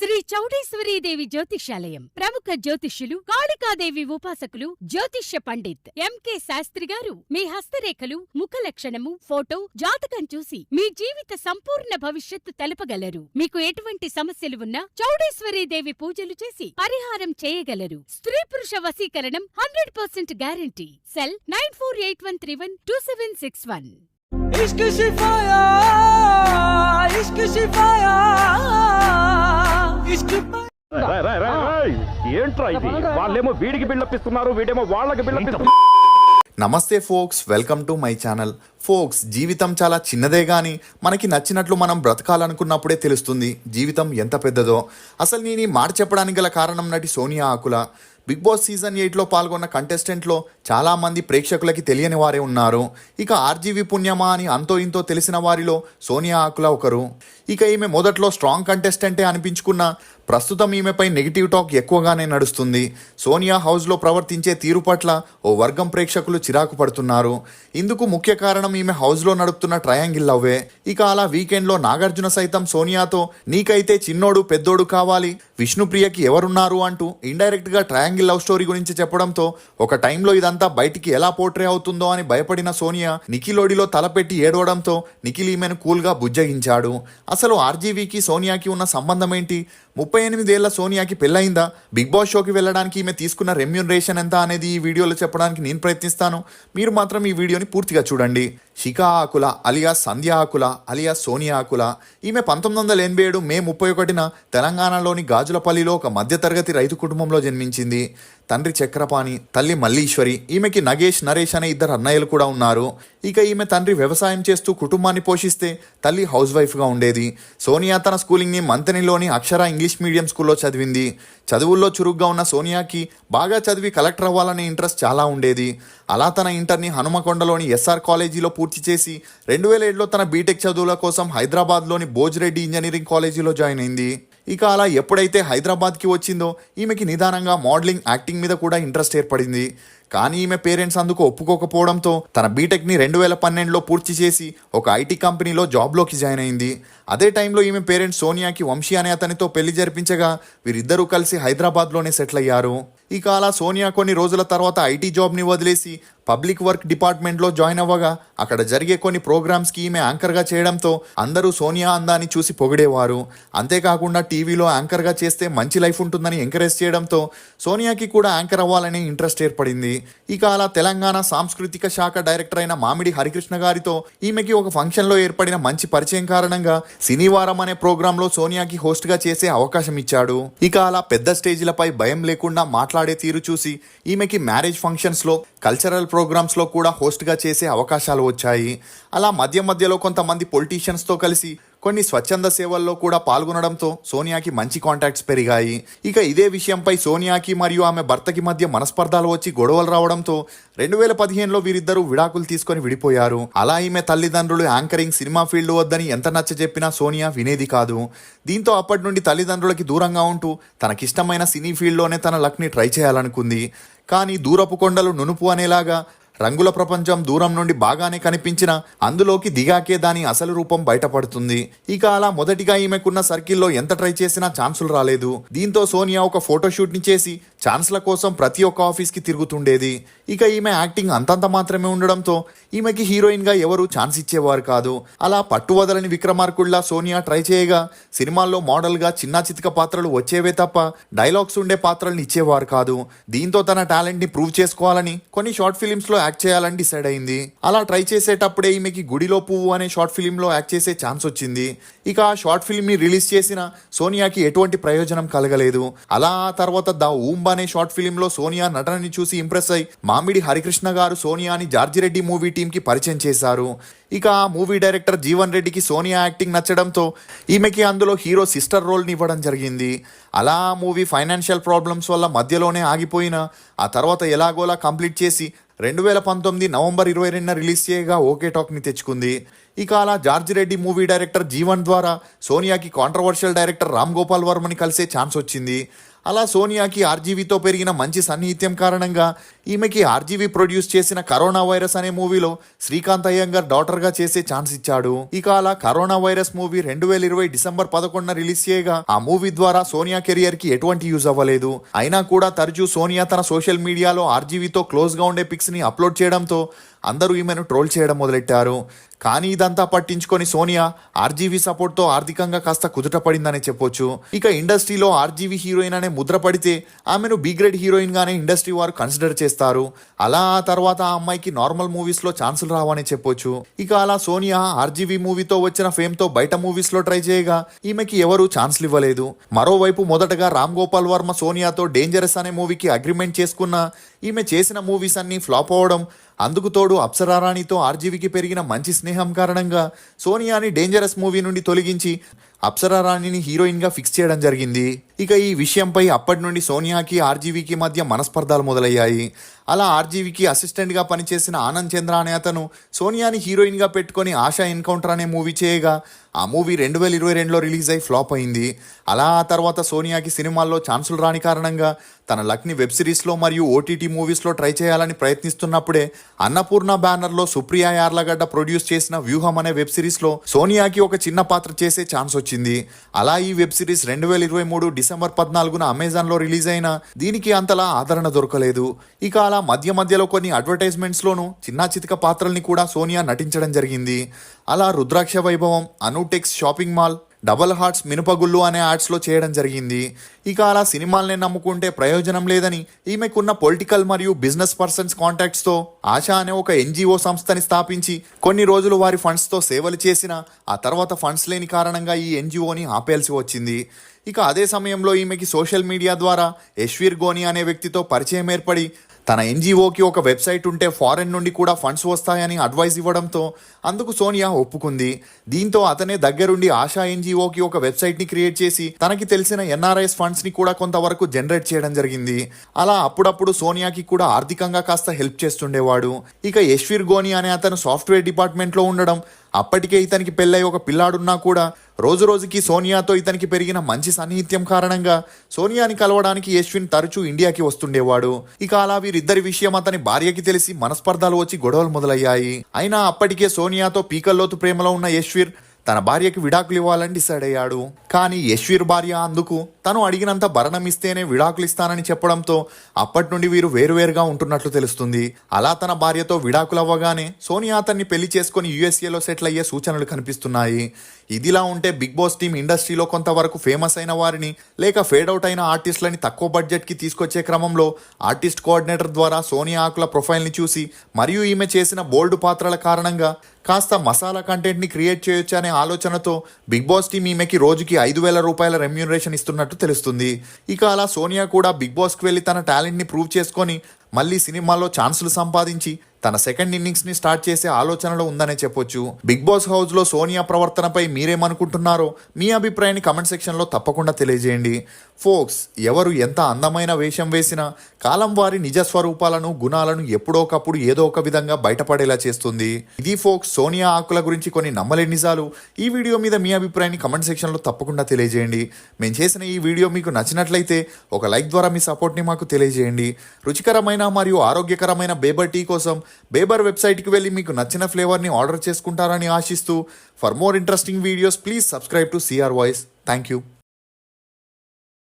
శ్రీ చౌడేశ్వరీదేవి జ్యోతిష్యాలయం ప్రముఖ జ్యోతిష్యులు కాళికాదేవి ఉపాసకులు జ్యోతిష్య పండిత్ ఎంకే శాస్త్రి గారు మీ హస్తరేఖలు ముఖ లక్షణము ఫోటో జాతకం చూసి మీ జీవిత సంపూర్ణ భవిష్యత్తు తెలపగలరు. మీకు ఎటువంటి సమస్యలు ఉన్నా చౌడేశ్వరీదేవి పూజలు చేసి పరిహారం చేయగలరు. స్త్రీ పురుష వశీకరణం 100% గ్యారంటీ. సెల్ 9481312761. इश्क शिफाया इश्क शिफाया इश्क ఏంట్రా ఇది? వాళ్ళేమో వీడికి బిల్డప్ వీడేమో వాళ్ళకి బిల్డప్. నమస్తే folks, welcome to my channel. Folks, జీవితం చాలా చిన్నదే కానీ మనకి నచ్చినట్లు మనం బ్రతకాలనుకున్నప్పుడే తెలుస్తుంది జీవితం ఎంత పెద్దదో. అసలు నేను ఈ మాట చెప్పడానికి గల కారణం నటి సోనియా ఆకుల. బిగ్ బాస్ సీజన్ 8లో పాల్గొన్న కంటెస్టెంట్లో చాలామంది ప్రేక్షకులకి తెలియని వారే ఉన్నారు. ఇక ఆర్జీవి పుణ్యమా అని అంతో ఇంతో తెలిసిన వారిలో సోనియా ఆకుల ఒకరు. ఇక ఈమె మొదట్లో స్ట్రాంగ్ కంటెస్టెంటే అనిపించుకున్న ప్రస్తుతం ఈమెపై నెగిటివ్ టాక్ ఎక్కువగానే నడుస్తుంది. సోనియా హౌస్లో ప్రవర్తించే తీరు పట్ల ఓ వర్గం ప్రేక్షకులు చిరాకు పడుతున్నారు. ఇందుకు ముఖ్య కారణం ఈమె హౌస్లో నడుపుతున్న ట్రయాంగిల్ లవ్వే. ఇక అలా వీకెండ్లో నాగార్జున సైతం సోనియాతో నీకైతే చిన్నోడు పెద్దోడు కావాలి, విష్ణుప్రియకి ఎవరున్నారు అంటూ ఇండైరెక్ట్గా ట్రయాంగిల్ లవ్ స్టోరీ గురించి చెప్పడంతో ఒక టైంలో ఇదంతా బయటికి ఎలా పోర్ట్రే అవుతుందో అని భయపడిన సోనియా నిఖిలోడిలో తలపెట్టి ఏడవడంతో నిఖిల్ ఈమెను కూల్గా బుజ్జగించాడు. అసలు ఆర్జీవీకి సోనియాకి ఉన్న సంబంధం ఏంటి? 38 ఏళ్ల సోనియాకి పెళ్ళయిందా? బిగ్ బాస్ షోకి వెళ్ళడానికి ఈమె తీసుకున్న రెమ్యూనరేషన్ ఎంత అనేది ఈ వీడియోలో చెప్పడానికి నేను ప్రయత్నిస్తాను. మీరు మాత్రం ఈ వీడియోని పూర్తిగా చూడండి. శిఖా ఆకుల అలియాస్ సంధ్య ఆకుల అలియాస్ సోనియా ఆకుల. ఈమె 1987 మే 31న తెలంగాణలోని గాజులపల్లిలో ఒక మధ్యతరగతి రైతు కుటుంబంలో జన్మించింది. తండ్రి చక్రపాణి, తల్లి మల్లీశ్వరి. ఈమెకి నగేష్, నరేష్ అనే 2 అన్నయ్యలు కూడా ఉన్నారు. ఇక ఈమె తండ్రి వ్యవసాయం చేస్తూ కుటుంబాన్ని పోషిస్తే తల్లి హౌస్ వైఫ్గా ఉండేది. సోనియా తన స్కూలింగ్ని మంతనిలోని అక్షర ఇంగ్లీష్ మీడియం స్కూల్లో చదివింది. చదువుల్లో చురుగ్గా ఉన్న సోనియాకి బాగా చదివి కలెక్టర్ అవ్వాలనే ఇంట్రెస్ట్ చాలా ఉండేది. అలా తన ఇంటర్ని హనుమకొండలోని ఎస్ఆర్ కాలేజీలో పూర్తి చేసి 2007లో తన బీటెక్ చదువుల కోసం హైదరాబాద్లోని భోజ్రెడ్డి ఇంజనీరింగ్ కాలేజీలో జాయిన్ అయింది. ఇక అలా ఎప్పుడైతే హైదరాబాద్కి వచ్చిందో ఈమెకి నిదానంగా మోడలింగ్, యాక్టింగ్ మీద కూడా ఇంట్రెస్ట్ ఏర్పడింది. కానీ ఈమె పేరెంట్స్ అందుకు ఒప్పుకోకపోవడంతో తన బీటెక్ని 2012లో పూర్తి చేసి ఒక ఐటీ కంపెనీలో జాబ్లోకి జాయిన్ అయింది. అదే టైంలో ఈమె పేరెంట్స్ సోనియాకి వంశీ అనే అతనితో పెళ్లి జరిపించగా వీరిద్దరూ కలిసి హైదరాబాద్లోనే సెటిల్ అయ్యారు. ఇక అలా సోనియా కొన్ని రోజుల తర్వాత ఐటీ జాబ్ని వదిలేసి పబ్లిక్ వర్క్ డిపార్ట్మెంట్లో జాయిన్ అవ్వగా అక్కడ జరిగే కొన్ని ప్రోగ్రామ్స్కి ఈమె యాంకర్గా చేయడంతో అందరూ సోనియా అందాన్ని చూసి పొగిడేవారు. అంతేకాకుండా టీవీలో యాంకర్గా చేస్తే మంచి లైఫ్ ఉంటుందని ఎంకరేజ్ చేయడంతో సోనియాకి కూడా యాంకర్ అవ్వాలనే ఇంట్రెస్ట్ ఏర్పడింది. ఇక అలా తెలంగాణ సాంస్కృతిక శాఖ డైరెక్టర్ అయిన మామిడి హరికృష్ణ గారితో ఈమెకి ఒక ఫంక్షన్లో ఏర్పడిన మంచి పరిచయం కారణంగా సినీవారం అనే ప్రోగ్రాంలో సోనియాకి హోస్ట్గా చేసే అవకాశం ఇచ్చాడు. ఇక అలా పెద్ద స్టేజ్లపై భయం లేకుండా మాట్లాడే తీరు చూసి ఈమెకి మ్యారేజ్ ఫంక్షన్స్లో, కల్చరల్ ప్రోగ్రామ్స్లో కూడా హోస్ట్గా చేసే అవకాశాలు వచ్చాయి. అలా మధ్యలో కొంతమంది పొలిటీషియన్స్తో కలిసి కొన్ని స్వచ్ఛంద సేవల్లో కూడా పాల్గొనడంతో సోనియాకి మంచి కాంటాక్ట్స్ పెరిగాయి. ఇక ఇదే విషయంపై సోనియాకి మరియు ఆమె భర్తకి మధ్య మనస్పర్ధాలు వచ్చి గొడవలు రావడంతో 2015లో వీరిద్దరూ విడాకులు తీసుకొని విడిపోయారు. అలా ఈమె తల్లిదండ్రులు యాంకరింగ్, సినిమా ఫీల్డ్ వద్దని ఎంత నచ్చజెప్పినా సోనియా వినేది కాదు. దీంతో అప్పటి నుండి తల్లిదండ్రులకి దూరంగా ఉంటూ తనకిష్టమైన సినీ ఫీల్డ్లోనే తన లక్ని ట్రై చేయాలనుకుంది. కానీ దూరపు కొండలు నునుపు అనేలాగా రంగుల ప్రపంచం దూరం నుండి బాగానే కనిపించిన అందులోకి దిగాకే దాని అసలు రూపం బయటపడుతుంది. ఇక అలా మొదటిగా ఈమెకున్న సర్కిల్లో ఎంత ట్రై చేసినా ఛాన్సులు రాలేదు. దీంతో సోనియా ఒక ఫోటోషూట్ని చేసి ఛాన్స్ల కోసం ప్రతి ఒక్క ఆఫీస్కి తిరుగుతుండేది. ఇక ఈమె యాక్టింగ్ అంతంత మాత్రమే ఉండడంతో ఈమెకి హీరోయిన్గా ఎవరు ఛాన్స్ ఇచ్చేవారు కాదు. అలా పట్టువదలని విక్రమార్కుల్లా సోనియా ట్రై చేయగా సినిమాల్లో మోడల్గా చిన్న చితక పాత్రలు వచ్చేవే తప్ప డైలాగ్స్ ఉండే పాత్రలను ఇచ్చేవారు కాదు. దీంతో తన టాలెంట్ని ప్రూవ్ చేసుకోవాలని కొన్ని షార్ట్ ఫిలిమ్స్లో యాక్ట్ చేయాలని డిసైడ్ అయింది. అలా ట్రై చేసేటప్పుడే ఈమెకి గుడిలో పువ్వు అనే షార్ట్ ఫిలింలో యాక్ట్ చేసే ఛాన్స్ వచ్చింది. ఇక ఆ షార్ట్ ఫిల్మ్ని రిలీజ్ చేసిన సోనియాకి ఎటువంటి ప్రయోజనం కలగలేదు. అలా ఆ తర్వాత ద ఊంబ్ అనే షార్ట్ ఫిలింలో సోనియా నటనని చూసి ఇంప్రెస్ అయి మామిడి హరికృష్ణ గారు సోనియాని జార్జిరెడ్డి మూవీ టీంకి పరిచయం చేశారు. ఇక ఆ మూవీ డైరెక్టర్ జీవన్ రెడ్డికి సోనియా యాక్టింగ్ నచ్చడంతో ఈమెకి అందులో హీరో సిస్టర్ రోల్ని ఇవ్వడం జరిగింది. అలా ఆ మూవీ ఫైనాన్షియల్ ప్రాబ్లమ్స్ వల్ల మధ్యలోనే ఆగిపోయినా ఆ తర్వాత ఎలాగోలా కంప్లీట్ చేసి 2019 నవంబర్ 22న రిలీజ్ చేయగా ఓకే టాక్ని తెచ్చుకుంది. ఇక అలా జార్జిరెడ్డి మూవీ డైరెక్టర్ జీవన్ ద్వారా సోనియాకి కాంట్రవర్షియల్ డైరెక్టర్ రామ్ గోపాల్ వర్మని కలిసే ఛాన్స్ వచ్చింది. అలా సోనియాకి ఆర్జీవీతో పెరిగిన మంచి సన్నిహిత్యం కారణంగా ఈమెకి ఆర్జీవీ ప్రొడ్యూస్ చేసిన కరోనా వైరస్ అనే మూవీలో శ్రీకాంత్ అయ్యంగార్ డాటర్గా చేసే ఛాన్స్ ఇచ్చాడు. ఇక అలా కరోనా వైరస్ మూవీ 2020 డిసెంబర్ 11న రిలీజ్ చేయగా ఆ మూవీ ద్వారా సోనియా కెరియర్ కి ఎటువంటి యూజ్ అవ్వలేదు. అయినా కూడా తరచూ సోనియా తన సోషల్ మీడియాలో ఆర్జీవీతో క్లోజ్ గా ఉండే పిక్స్ ని అప్లోడ్ చేయడంతో అందరూ ఈమెను ట్రోల్ చేయడం మొదలెట్టారు. కానీ ఇదంతా పట్టించుకొని సోనియా ఆర్జీవీ సపోర్ట్తో ఆర్థికంగా కాస్త కుదుట పడిందనే చెప్పొచ్చు. ఇక ఇండస్ట్రీలో ఆర్జీవీ హీరోయిన్ అనే ముద్ర పడితే ఆమెను బి గ్రేడ్ హీరోయిన్ గానే ఇండస్ట్రీ వారు కన్సిడర్ చేస్తారు. అలా ఆ తర్వాత ఆ అమ్మాయికి నార్మల్ మూవీస్ లో ఛాన్సులు రావని చెప్పొచ్చు. ఇక అలా సోనియా ఆర్జీవీ మూవీతో వచ్చిన ఫేమ్ తో బయట మూవీస్ లో ట్రై చేయగా ఈమెకి ఎవరూ ఛాన్స్లు ఇవ్వలేదు. మరోవైపు మొదటగా రామ్ గోపాల్ వర్మ సోనియాతో డేంజరస్ అనే మూవీకి అగ్రిమెంట్ చేసుకున్న ఈమె చేసిన మూవీస్ అన్ని ఫ్లాప్ అవ్వడం, అందుకు తోడు అప్సరారాణితో ఆర్జీవీకి పెరిగిన మంచి స్నేహం కారణంగా సోనియాని డేంజరస్ మూవీ నుండి తొలగించి అప్సరారాణిని హీరోయిన్గా ఫిక్స్ చేయడం జరిగింది. ఇక ఈ విషయంపై అప్పటి నుండి సోనియాకి ఆర్జీవీకి మధ్య మనస్పర్ధాలు మొదలయ్యాయి. అలా ఆర్జీవీకి అసిస్టెంట్గా పనిచేసిన ఆనంద్ చంద్ర అనే అతను సోనియాని హీరోయిన్గా పెట్టుకొని ఆశా ఎన్కౌంటర్ అనే మూవీ చేయగా ఆ మూవీ 2022లో రిలీజ్ అయి ఫ్లాప్ అయింది. అలా ఆ తర్వాత సోనియాకి సినిమాల్లో ఛాన్సులు రాని కారణంగా తన లక్ని వెబ్ సిరీస్లో మరియు ఓటీటీ మూవీస్లో ట్రై చేయాలని ప్రయత్నిస్తున్నప్పుడే అన్నపూర్ణ బ్యానర్లో సుప్రియా యార్లగడ్డ ప్రొడ్యూస్ చేసిన వ్యూహం అనే వెబ్ సిరీస్లో సోనియాకి ఒక చిన్న పాత్ర చేసే ఛాన్స్ వచ్చింది. అలా ఈ వెబ్ సిరీస్ 2023 డిసెంబర్ 14న అమెజాన్లో రిలీజ్ అయినా దీనికి అంతలా ఆదరణ దొరకలేదు. ఇక అలా మధ్యలో కొన్ని అడ్వర్టైజ్మెంట్స్లోనూ చిన్న చితక పాత్రల్ని కూడా సోనియా నటించడం జరిగింది. అలా Rudraksha Vaibhavam, Anutex shopping mall, double hearts మినుపగుళ్ళు అనే యాడ్స్లో చేయడం జరిగింది. ఇక అలా సినిమాల్ని నమ్ముకుంటే ప్రయోజనం లేదని ఈమెకున్న పొలిటికల్ మరియు బిజినెస్ పర్సన్స్ కాంటాక్ట్స్తో ఆశా అనే ఒక ఎన్జిఓ సంస్థని స్థాపించి కొన్ని రోజులు వారి ఫండ్స్తో సేవలు చేసిన ఆ తర్వాత ఫండ్స్ లేని కారణంగా ఈ ఎన్జిఓని ఆపేయాల్సి వచ్చింది. ఇక అదే సమయంలో ఈమెకి సోషల్ మీడియా ద్వారా యశ్వీర్ గోని అనే వ్యక్తితో పరిచయం ఏర్పడి తన ఎన్జిఓకి ఒక వెబ్సైట్ ఉంటే ఫారెన్ నుండి కూడా ఫండ్స్ వస్తాయని అడ్వైస్ ఇవ్వడంతో అందుకు సోనియా ఒప్పుకుంది. దీంతో అతనే దగ్గరుండి ఆశా ఎన్జిఓకి ఒక వెబ్సైట్ని క్రియేట్ చేసి తనకి తెలిసిన ఎన్ఆర్ఐఎస్ ఫండ్స్ని కూడా కొంతవరకు జనరేట్ చేయడం జరిగింది. అలా అప్పుడప్పుడు సోనియాకి కూడా ఆర్థికంగా కాస్త హెల్ప్ చేస్తుండేవాడు. ఇక యశ్వీర్ గోని అనే అతను సాఫ్ట్వేర్ డిపార్ట్మెంట్లో ఉండడం, అప్పటికే ఇతనికి పెళ్ళై ఒక పిల్లాడున్నా కూడా రోజు రోజుకి సోనియాతో ఇతనికి పెరిగిన మంచి సన్నిహిత్యం కారణంగా సోనియాని కలవడానికి యశ్విన్ తరచూ ఇండియాకి వస్తుండేవాడు. ఇక అలా వీరిద్దరి విషయం అతని భార్యకి తెలిసి మనస్పర్ధాలు వచ్చి గొడవలు మొదలయ్యాయి. అయినా అప్పటికే సోనియాతో పీకల్లోతు ప్రేమలో ఉన్న యశ్వీర్ తన భార్యకి విడాకులు ఇవ్వాలని డిసైడ్ అయ్యాడు. కానీ యశ్వీర్ భార్య అందుకు తను అడిగినంత భరణం ఇస్తేనే విడాకులు ఇస్తానని చెప్పడంతో అప్పటి నుండి వీరు వేరువేరుగా ఉంటున్నట్లు తెలుస్తుంది. అలా తన భార్యతో విడాకులు అవ్వగానే సోనియా అతన్ని పెళ్లి చేసుకుని యుఎస్ఏలో సెటిల్ అయ్యే సూచనలు కనిపిస్తున్నాయి. ఇదిలా ఉంటే బిగ్ బాస్ టీం ఇండస్ట్రీలో కొంతవరకు ఫేమస్ అయిన వారిని లేక ఫేడ్ అవుట్ అయిన ఆర్టిస్టులని తక్కువ బడ్జెట్కి తీసుకొచ్చే క్రమంలో ఆర్టిస్ట్ కోఆర్డినేటర్ ద్వారా సోనియా ఆకుల ప్రొఫైల్ని చూసి మరియు ఈమె చేసిన బోల్డ్ పాత్రల కారణంగా కాస్త మసాలా కంటెంట్ని క్రియేట్ చేయొచ్చు అనే ఆలోచనతో బిగ్ బాస్ టీం ఈమెకి రోజుకి 5,000 రూపాయల రెమ్యూనరేషన్ ఇస్తున్నట్టు తెలుస్తుంది. ఇక అలా సోనియా కూడా బిగ్ బాస్కి వెళ్ళి తన టాలెంట్ని ప్రూవ్ చేసుకొని మళ్ళీ సినిమాల్లో ఛాన్సులు సంపాదించి తన సెకండ్ ఇన్నింగ్స్ని స్టార్ట్ చేసే ఆలోచనలో ఉందనే చెప్పొచ్చు. బిగ్ బాస్ హౌస్లో సోనియా ప్రవర్తనపై మీరేమనుకుంటున్నారో మీ అభిప్రాయాన్ని కమెంట్ సెక్షన్లో తప్పకుండా తెలియజేయండి. ఫోక్స్, ఎవరు ఎంత అందమైన వేషం వేసినా కాలం వారి నిజ స్వరూపాలను గుణాలను ఎప్పుడోకప్పుడు ఏదో ఒక విధంగా బయటపడేలా చేస్తుంది. ఇది ఫోక్స్ సోనియా ఆకుల గురించి కొన్ని నమ్మలేని నిజాలు. ఈ వీడియో మీద మీ అభిప్రాయాన్ని కమెంట్ సెక్షన్లో తప్పకుండా తెలియజేయండి. మేము చేసిన ఈ వీడియో మీకు నచ్చినట్లయితే ఒక లైక్ ద్వారా మీ సపోర్ట్ని మాకు తెలియజేయండి. రుచికరమైన మరియు ఆరోగ్యకరమైన బేబర్ టీ కోసం బేబర్ వెబ్సైట్కి వెళ్ళి మీకు నచ్చిన ఫ్లేవర్ని ఆర్డర్ చేసుకుంటారని ఆశిస్తూ for more interesting videos please subscribe to CR voice. Thank you.